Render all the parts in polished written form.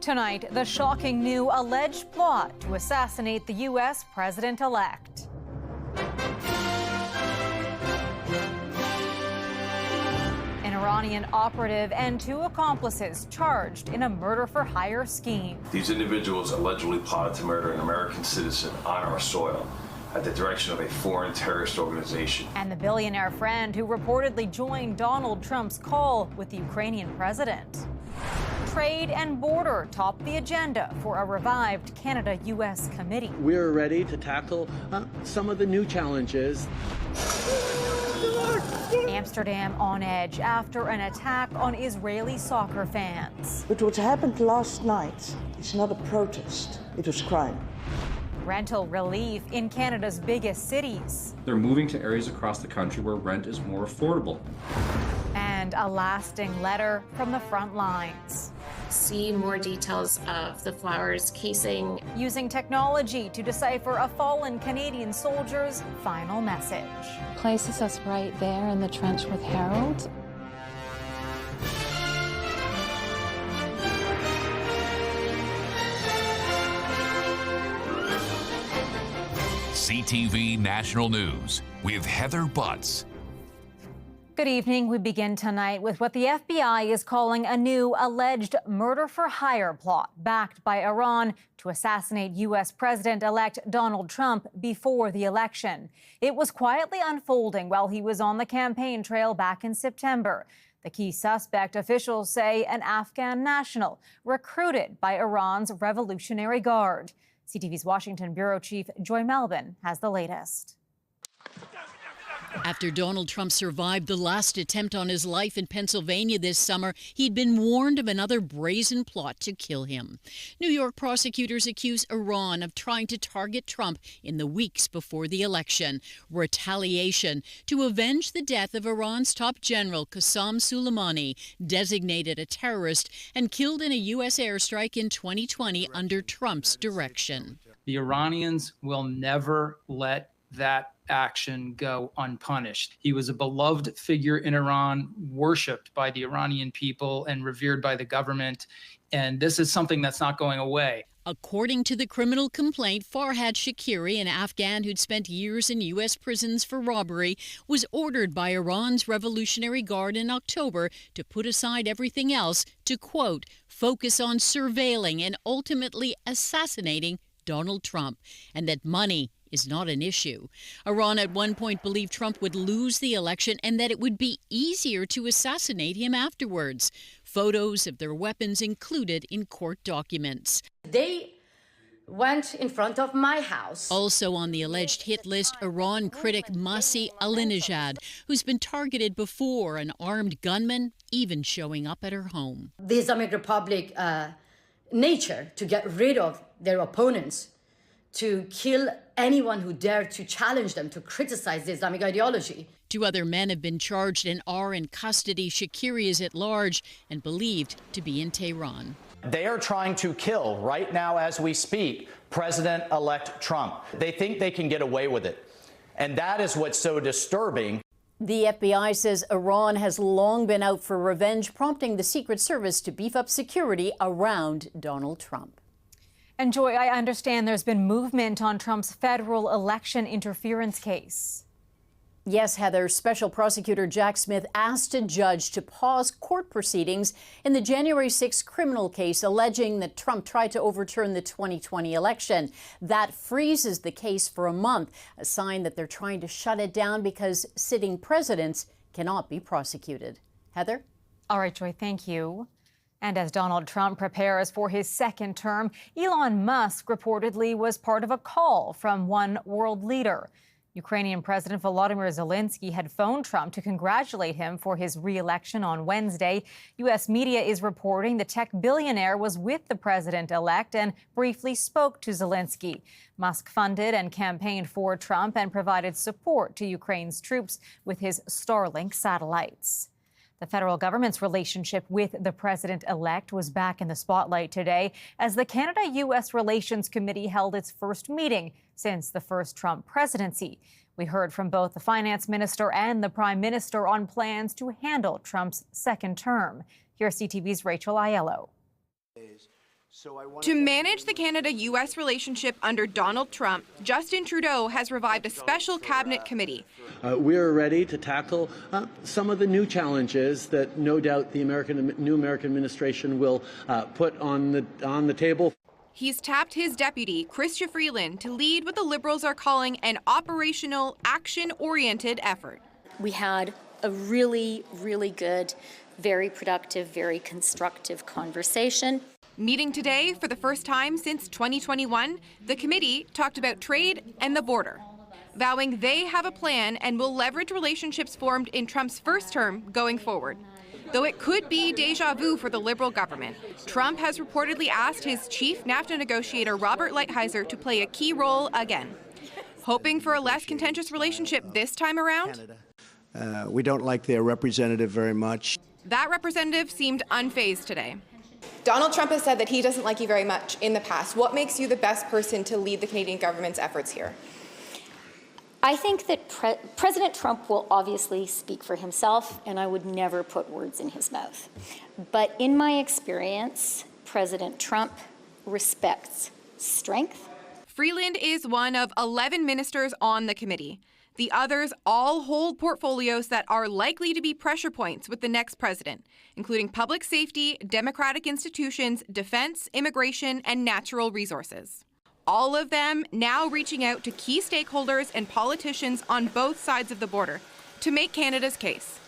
Tonight, the shocking new alleged plot to assassinate the U.S. president-elect. An Iranian operative and 2 accomplices charged in a murder-for-hire scheme. These individuals allegedly plotted to murder an American citizen on our soil at the direction of a foreign terrorist organization. And the billionaire friend who reportedly joined Donald Trump's call with the Ukrainian president. Trade and border top the agenda for a revived Canada-U.S. committee. We're ready to tackle some of the new challenges. Amsterdam on edge after an attack on Israeli soccer fans. But what happened last night is not a protest, it was crime. Rental relief in Canada's biggest cities. They're moving to areas across the country where rent is more affordable. And a lasting letter from the front lines. See more details of the Flowers casing. Using technology to decipher a fallen Canadian soldier's final message. Places us right there in the trench with Harold. CTV National News with Heather Butts. Good evening. We begin tonight with what the FBI is calling a new alleged murder-for-hire plot backed by Iran to assassinate U.S. President-elect Donald Trump before the election. It was quietly unfolding while he was on the campaign trail back in September. The key suspect, officials say, an Afghan national recruited by Iran's Revolutionary Guard. CTV's Washington Bureau Chief Joy Melvin has the latest. After Donald Trump survived the last attempt on his life in Pennsylvania this summer, he'd been warned of another brazen plot to kill him. New York prosecutors accuse Iran of trying to target Trump in the weeks before the election. Retaliation to avenge the death of Iran's top general Qasem Soleimani, designated a terrorist and killed in a U.S. airstrike in 2020 under Trump's direction. The Iranians will never let that action go unpunished. He was a beloved figure in Iran, worshipped by the Iranian people and revered by the government. And this is something that's not going away. According to the criminal complaint, Farhad Shakiri, an Afghan who'd spent years in U.S. prisons for robbery, was ordered by Iran's Revolutionary Guard in October to put aside everything else to, quote, focus on surveilling and ultimately assassinating Donald Trump, and that money is not an issue. Iran at one point believed Trump would lose the election and that it would be easier to assassinate him afterwards. Photos of their weapons included in court documents. They went in front of my house. Also on the alleged hit list, Iran critic Masih Alinejad, who's been targeted before, an armed gunman even showing up at her home. The Islamic Republic nature to get rid of their opponents, to kill anyone who dared to challenge them, to criticize the Islamic ideology. 2 other men have been charged and are in custody. Shakiri is at large and believed to be in Tehran. They are trying to kill, right now as we speak, President-elect Trump. They think they can get away with it. And that is what's so disturbing. The FBI says Iran has long been out for revenge, prompting the Secret Service to beef up security around Donald Trump. And Joy, I understand there's been movement on Trump's federal election interference case. Yes, Heather. Special Prosecutor Jack Smith asked a judge to pause court proceedings in the January 6 criminal case alleging that Trump tried to overturn the 2020 election. That freezes the case for a month, a sign that they're trying to shut it down because sitting presidents cannot be prosecuted. Heather? All right, Joy, thank you. And as Donald Trump prepares for his second term, Elon Musk reportedly was part of a call from one world leader. Ukrainian President Volodymyr Zelensky had phoned Trump to congratulate him for his re-election on Wednesday. U.S. media is reporting the tech billionaire was with the president-elect and briefly spoke to Zelensky. Musk funded and campaigned for Trump and provided support to Ukraine's troops with his Starlink satellites. The federal government's relationship with the president-elect was back in the spotlight today as the Canada-U.S. Relations Committee held its first meeting since the first Trump presidency. We heard from both the finance minister and the prime minister on plans to handle Trump's second term. Here's CTV's Rachel Aiello. To manage the Canada-U.S. relationship under Donald Trump, Justin Trudeau has revived a special cabinet committee. We're ready to tackle some of the new challenges that no doubt the new American administration will put on the table. He's tapped his deputy, Chrystia Freeland, to lead what the Liberals are calling an operational, action-oriented effort. We had a really, really good, very productive, very constructive conversation. Meeting today for the first time since 2021, the committee talked about trade and the border, vowing they have a plan and will leverage relationships formed in Trump's first term going forward. Though it could be deja vu for the Liberal government, Trump has reportedly asked his chief NAFTA negotiator Robert Lighthizer to play a key role again. Hoping for a less contentious relationship this time around? We don't like their representative very much. That representative seemed unfazed today. Donald Trump has said that he doesn't like you very much in the past. What makes you the best person to lead the Canadian government's efforts here? I think that President Trump will obviously speak for himself, and I would never put words in his mouth. But in my experience, President Trump respects strength. Freeland is one of 11 ministers on the committee. The others all hold portfolios that are likely to be pressure points with the next president, including public safety, democratic institutions, defense, immigration, and natural resources. All of them now reaching out to key stakeholders and politicians on both sides of the border to make Canada's case.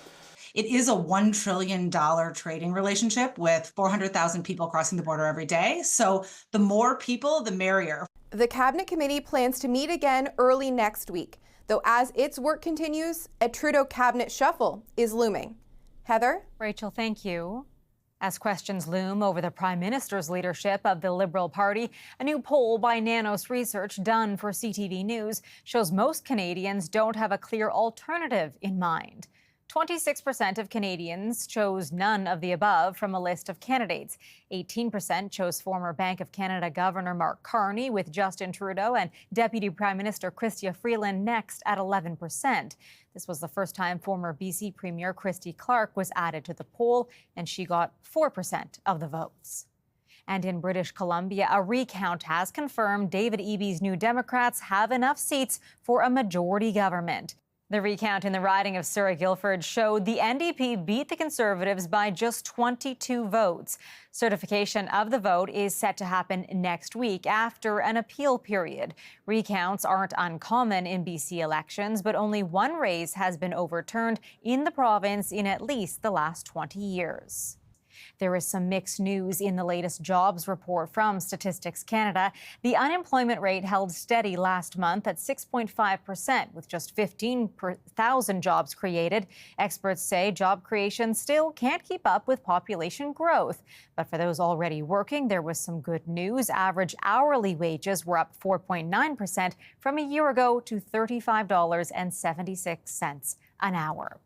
It is a $1 trillion trading relationship with 400,000 people crossing the border every day. So the more people, the merrier. The Cabinet Committee plans to meet again early next week, though as its work continues, a Trudeau cabinet shuffle is looming. Heather? Rachel, thank you. As questions loom over the Prime Minister's leadership of the Liberal Party, a new poll by Nanos Research done for CTV News shows most Canadians don't have a clear alternative in mind. 26% of Canadians chose none of the above from a list of candidates. 18% chose former Bank of Canada Governor Mark Carney, with Justin Trudeau and Deputy Prime Minister Chrystia Freeland next at 11%. This was the first time former BC Premier Christy Clark was added to the poll, and she got 4% of the votes. And in British Columbia, a recount has confirmed David Eby's New Democrats have enough seats for a majority government. The recount in the riding of Surrey Guildford showed the NDP beat the Conservatives by just 22 votes. Certification of the vote is set to happen next week after an appeal period. Recounts aren't uncommon in BC elections, but only one race has been overturned in the province in at least the last 20 years. There is some mixed news in the latest jobs report from Statistics Canada. The unemployment rate held steady last month at 6.5%, with just 15,000 jobs created. Experts say job creation still can't keep up with population growth. But for those already working, there was some good news. Average hourly wages were up 4.9% from a year ago to $35.76 an hour.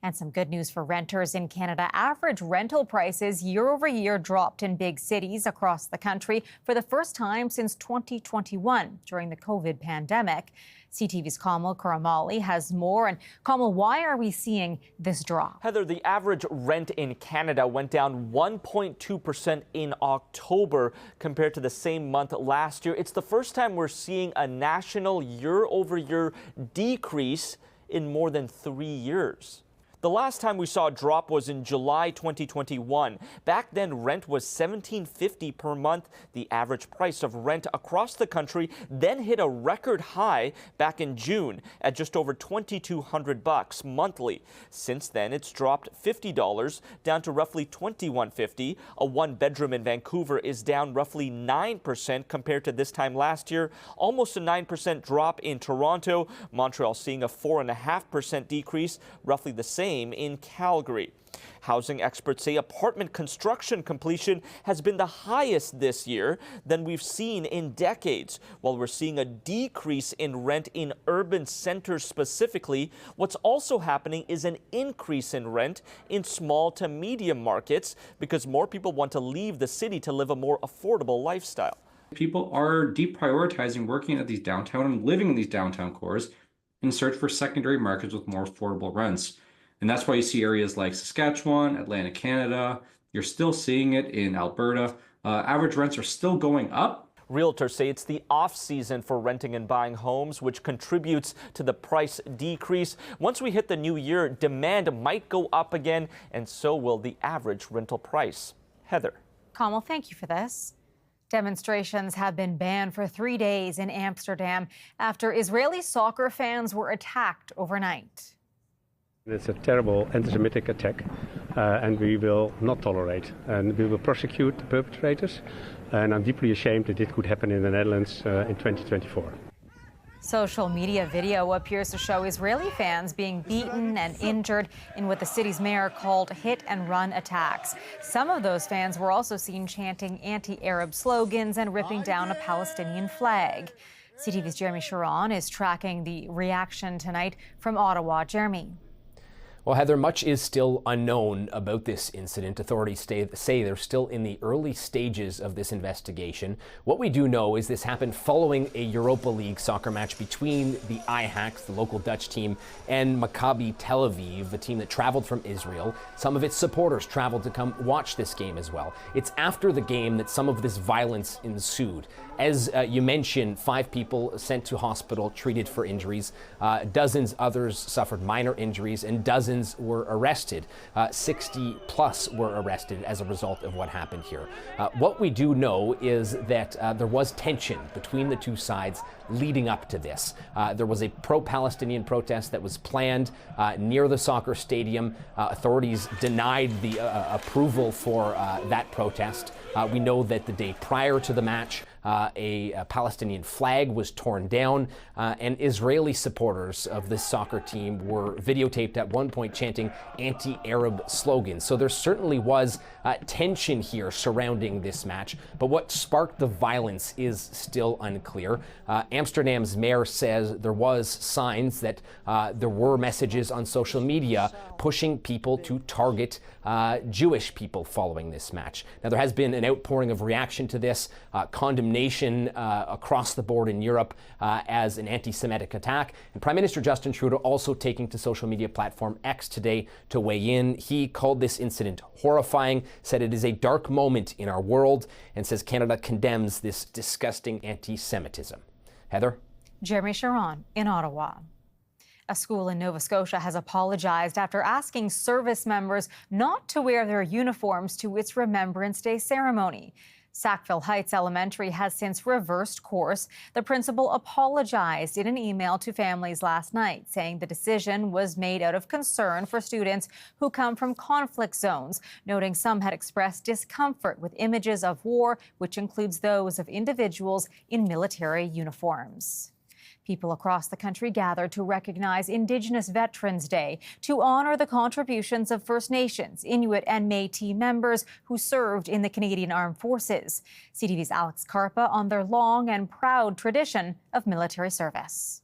And some good news for renters in Canada. Average rental prices year over year dropped in big cities across the country for the first time since 2021 during the COVID pandemic. CTV's Kamal Karamali has more. And Kamal, why are we seeing this drop? Heather, the average rent in Canada went down 1.2% in October compared to the same month last year. It's the first time we're seeing a national year-over-year decrease in more than 3 years. The last time we saw a drop was in July 2021. Back then, rent was $1,750 per month. The average price of rent across the country then hit a record high back in June at just over $2,200 monthly. Since then, it's dropped $50 down to roughly $2,150. A one-bedroom in Vancouver is down roughly 9% compared to this time last year. Almost a 9% drop in Toronto. Montreal seeing a 4.5% decrease, roughly the same in Calgary. Housing experts say apartment construction completion has been the highest this year than we've seen in decades. While we're seeing a decrease in rent in urban centers specifically, what's also happening is an increase in rent in small to medium markets because more people want to leave the city to live a more affordable lifestyle. People are deprioritizing working at these downtown and living in these downtown cores in search for secondary markets with more affordable rents. And that's why you see areas like Saskatchewan, Atlantic Canada. You're still seeing it in Alberta, Average rents are still going up. Realtors say it's the off-season for renting and buying homes, which contributes to the price decrease. Once we hit the new year, demand might go up again, and so will the average rental price. Heather. Kamal, thank you for this. Demonstrations have been banned for 3 days in Amsterdam after Israeli soccer fans were attacked overnight. It's a terrible anti-Semitic attack, and we will not tolerate. And we will prosecute the perpetrators. And I'm deeply ashamed that it could happen in the Netherlands in 2024. Social media video appears to show Israeli fans being beaten and injured in what the city's mayor called hit-and-run attacks. Some of those fans were also seen chanting anti-Arab slogans and ripping down a Palestinian flag. CTV's Jeremy Sharon is tracking the reaction tonight from Ottawa. Jeremy. Well, Heather, much is still unknown about this incident. Authorities say they're still in the early stages of this investigation. What we do know is this happened following a Europa League soccer match between the Ajax, the local Dutch team, and Maccabi Tel Aviv, a team that traveled from Israel. Some of its supporters traveled to come watch this game as well. It's after the game that some of this violence ensued. As you mentioned, 5 people sent to hospital, treated for injuries. Dozens others suffered minor injuries, and dozens were arrested. 60 plus were arrested as a result of what happened here. What we do know is that there was tension between the two sides leading up to this. There was a pro-Palestinian protest that was planned near the soccer stadium. Authorities denied the approval for that protest. We know that the day prior to the match, a Palestinian flag was torn down, and Israeli supporters of this soccer team were videotaped at one point chanting anti-Arab slogans. So there certainly was tension here surrounding this match, but what sparked the violence is still unclear. Amsterdam's mayor says there was signs that there were messages on social media pushing people to target Jewish people following this match. Now, there has been an outpouring of reaction to this, condemnation across the board in Europe as an anti-Semitic attack. And Prime Minister Justin Trudeau also taking to social media platform X today to weigh in. He called this incident horrifying, said it is a dark moment in our world, and says Canada condemns this disgusting anti-Semitism. Heather? Jeremy Sharon in Ottawa. A school in Nova Scotia has apologized after asking service members not to wear their uniforms to its Remembrance Day ceremony. Sackville Heights Elementary has since reversed course. The principal apologized in an email to families last night, saying the decision was made out of concern for students who come from conflict zones, noting some had expressed discomfort with images of war, which includes those of individuals in military uniforms. People across the country gathered to recognize Indigenous Veterans Day to honor the contributions of First Nations, Inuit and Métis members who served in the Canadian Armed Forces. CTV's Alex Karpa on their long and proud tradition of military service.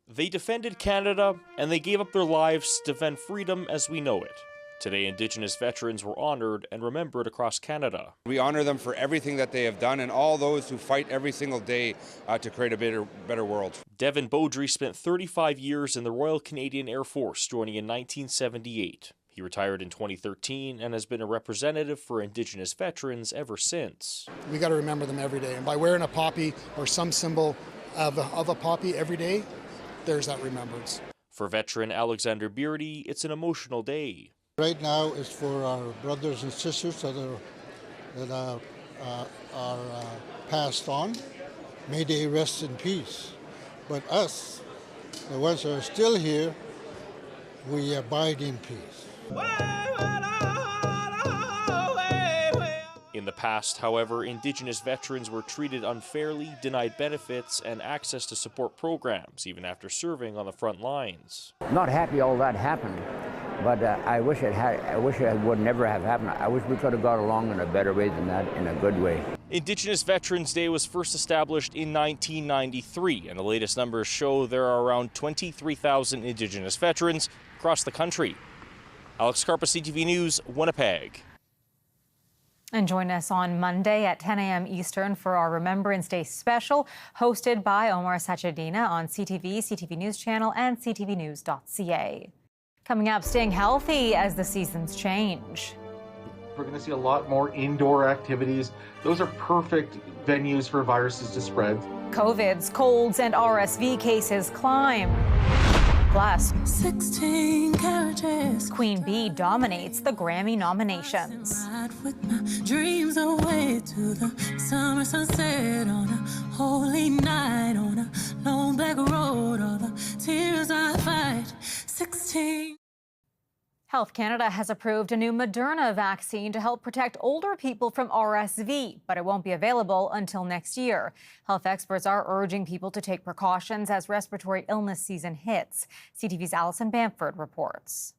They defended Canada, and they gave up their lives to defend freedom as we know it. Today, Indigenous veterans were honored and remembered across Canada. We honor them for everything that they have done and all those who fight every single day to create a better world. Devin Beaudry spent 35 years in the Royal Canadian Air Force, joining in 1978. He retired in 2013 and has been a representative for Indigenous veterans ever since. We got to remember them every day. And by wearing a poppy or some symbol of a poppy every day, there's that remembrance. For veteran Alexander Beardy, it's an emotional day. Right now is for our brothers and sisters that are passed on. May they rest in peace. But us, the ones that are still here, we abide in peace. In the past, however, Indigenous veterans were treated unfairly, denied benefits and access to support programs, even after serving on the front lines. Not happy all that happened, but I wish it would never have happened. I wish we could have got along in a better way than that, in a good way. Indigenous Veterans Day was first established in 1993, and the latest numbers show there are around 23,000 Indigenous veterans across the country. Alex Karpa, CTV News, Winnipeg. And join us on Monday at 10 a.m. Eastern for our Remembrance Day special, hosted by Omar Sachedina on CTV, CTV News Channel, and ctvnews.ca. Coming up, staying healthy as the seasons change. We're going to see a lot more indoor activities. Those are perfect venues for viruses to spread. COVID's, colds, and RSV cases climb. Plus, 16 carriages. Queen Bee dominates the Grammy Nominations. Dreams away to the summer sunset on a holy night on a long black road. All the tears I fight. 16. Health Canada has approved a new Moderna vaccine to help protect older people from RSV, but it won't be available until next year. Health experts are urging people to take precautions as respiratory illness season hits. CTV's Alison Bamford reports.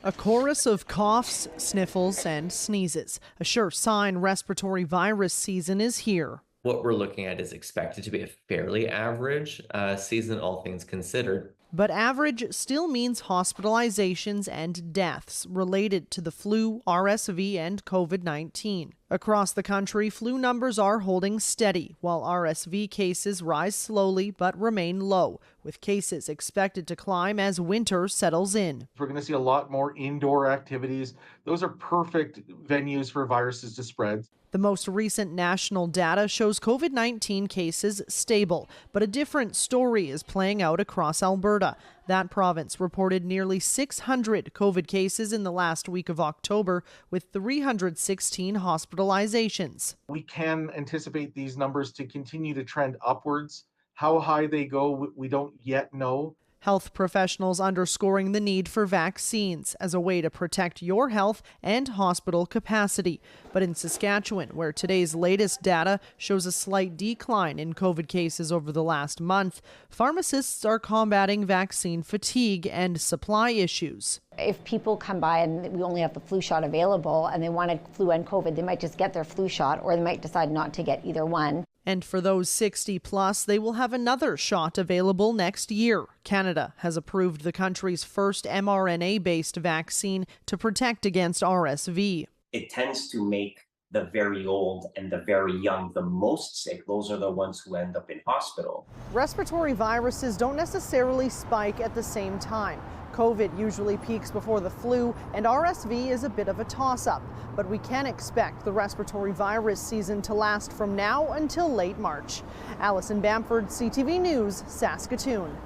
A chorus of coughs, sniffles, and sneezes. A sure sign respiratory virus season is here. What we're looking at is expected to be a fairly average season, all things considered. But average still means hospitalizations and deaths related to the flu, RSV, and COVID-19. Across the country, flu numbers are holding steady, while RSV cases rise slowly but remain low, with cases expected to climb as winter settles in. We're going to see a lot more indoor activities. Those are perfect venues for viruses to spread. The most recent national data shows COVID-19 cases stable, but a different story is playing out across Alberta. That province reported nearly 600 COVID cases in the last week of October, with 316 hospitalizations. We can anticipate these numbers to continue to trend upwards. How high they go, we don't yet know. Health professionals underscoring the need for vaccines as a way to protect your health and hospital capacity. But in Saskatchewan, where today's latest data shows a slight decline in COVID cases over the last month, pharmacists are combating vaccine fatigue and supply issues. If people come by and we only have the flu shot available and they wanted flu and COVID, they might just get their flu shot, or they might decide not to get either one. And for those 60 plus, they will have another shot available next year. Canada has approved the country's first mRNA-based vaccine to protect against RSV. It tends to make the very old and the very young the most sick. Those are the ones who end up in hospital. Respiratory viruses don't necessarily spike at the same time. COVID usually peaks before the flu, and RSV is a bit of a toss-up. But we can expect the respiratory virus season to last from now until late March. Alison Bamford, CTV News, Saskatoon.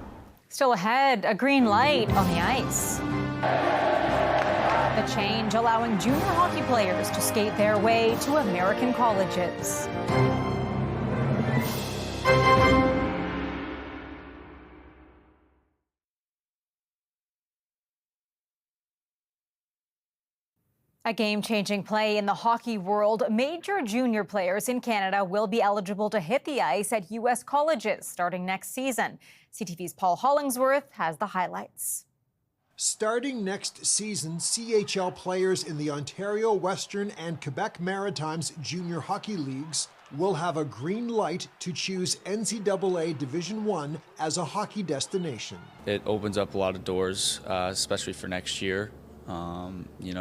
Still ahead, a green light on the ice. The change allowing junior hockey players to skate their way to American colleges. A game-changing play in the hockey world. Major junior players in Canada will be eligible to hit the ice at U.S. colleges starting next season. CTV's Paul Hollingsworth has the highlights. Starting next season, CHL players in the Ontario, Western, and Quebec Maritimes junior hockey leagues will have a green light to choose NCAA Division I as a hockey destination. It opens up a lot of doors, especially for next year.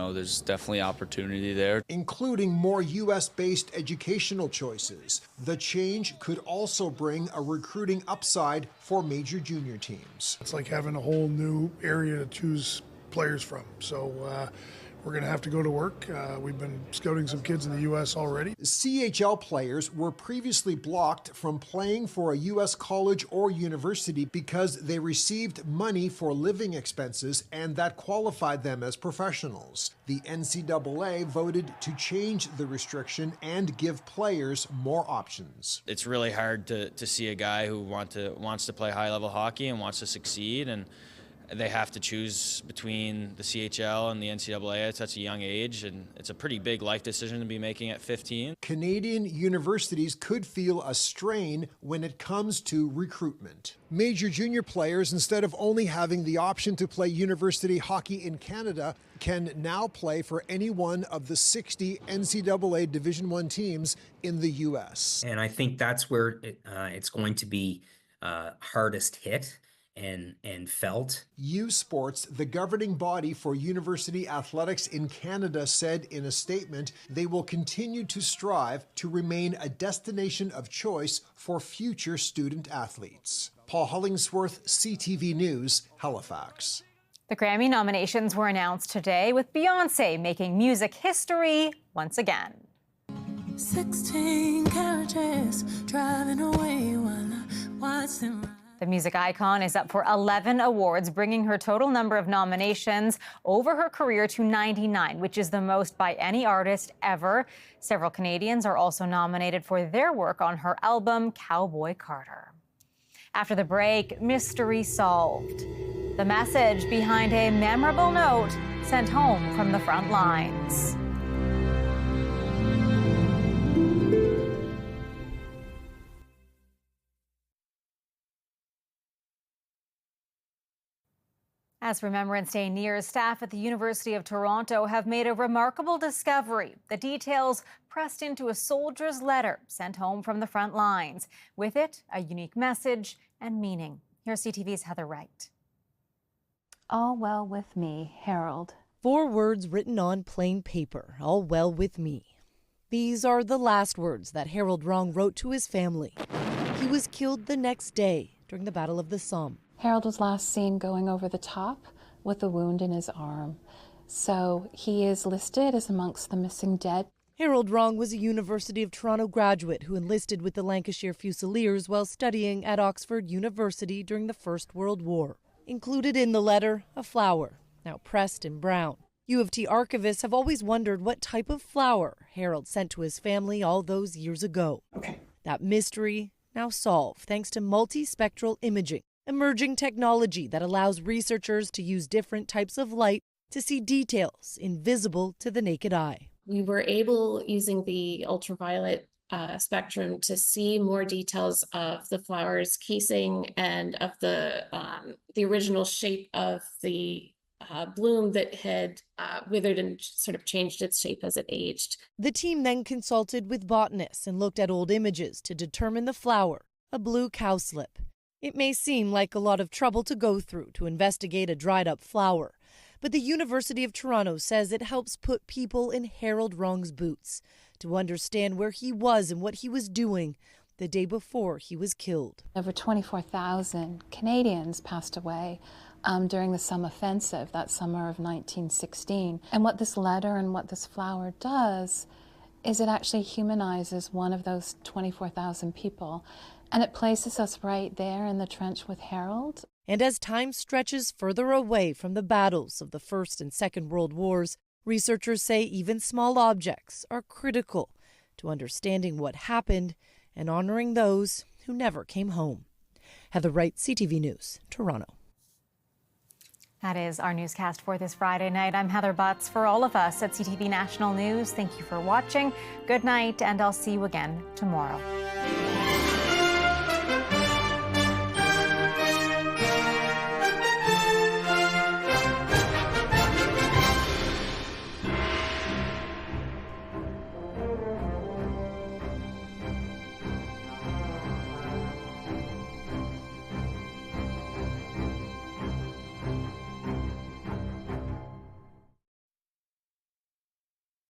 There's definitely opportunity there. Including more U.S.-based educational choices. The change could also bring a recruiting upside for major junior teams. It's like having a whole new area to choose players from. So we're going to have to go to work. We've been scouting some kids in the U.S. already. CHL players were previously blocked from playing for a U.S. college or university because they received money for living expenses and that qualified them as professionals. The NCAA voted to change the restriction and give players more options. It's really hard to see a guy who wants to play high-level hockey and wants to succeed, and they have to choose between the CHL and the NCAA at such a young age, and it's a pretty big life decision to be making at 15. Canadian universities could feel a strain when it comes to recruitment. Major junior players, instead of only having the option to play university hockey in Canada, can now play for any one of the 60 NCAA Division I teams in the U.S. And I think that's where it's going to be hardest hit. and felt. U Sports, the governing body for university athletics in Canada, said in a statement they will continue to strive to remain a destination of choice for future student athletes. Paul Hollingsworth, CTV News, Halifax. The Grammy nominations were announced today, with Beyoncé making music history once again. 16 carriages driving away while I watch them ride. The music icon is up for 11 awards, bringing her total number of nominations over her career to 99, which is the most by any artist ever. Several Canadians are also nominated for their work on her album, Cowboy Carter. After the break, mystery solved. The message behind a memorable note sent home from the front lines. As Remembrance Day nears, staff at the University of Toronto have made a remarkable discovery. The details pressed into a soldier's letter sent home from the front lines. With it, a unique message and meaning. Here's CTV's Heather Wright. All well with me, Harold. 4 words written on plain paper, all well with me. These are the last words that Harold Wrong wrote to his family. He was killed the next day during the Battle of the Somme. Harold was last seen going over the top with a wound in his arm. So he is listed as amongst the missing dead. Harold Wrong was a University of Toronto graduate who enlisted with the Lancashire Fusiliers while studying at Oxford University during the First World War. Included in the letter, a flower, now pressed in brown. U of T archivists have always wondered what type of flower Harold sent to his family all those years ago. That mystery now solved thanks to multispectral imaging, emerging technology that allows researchers to use different types of light to see details invisible to the naked eye. We were able, using the ultraviolet spectrum, to see more details of the flower's casing and of the original shape of the bloom that had withered and sort of changed its shape as it aged. The team then consulted with botanists and looked at old images to determine the flower, a blue cowslip. It may seem like a lot of trouble to go through to investigate a dried-up flower, but the University of Toronto says it helps put people in Harold Wrong's boots to understand where he was and what he was doing the day before he was killed. Over 24,000 Canadians passed away during the Somme offensive, that summer of 1916. And what this letter and what this flower does is it actually humanizes one of those 24,000 people. And it places us right there in the trench with Harold. And as time stretches further away from the battles of the First and Second World Wars, researchers say even small objects are critical to understanding what happened and honoring those who never came home. Heather Wright, CTV News, Toronto. That is our newscast for this Friday night. I'm Heather Butts. For all of us at CTV National News, thank you for watching. Good night, and I'll see you again tomorrow.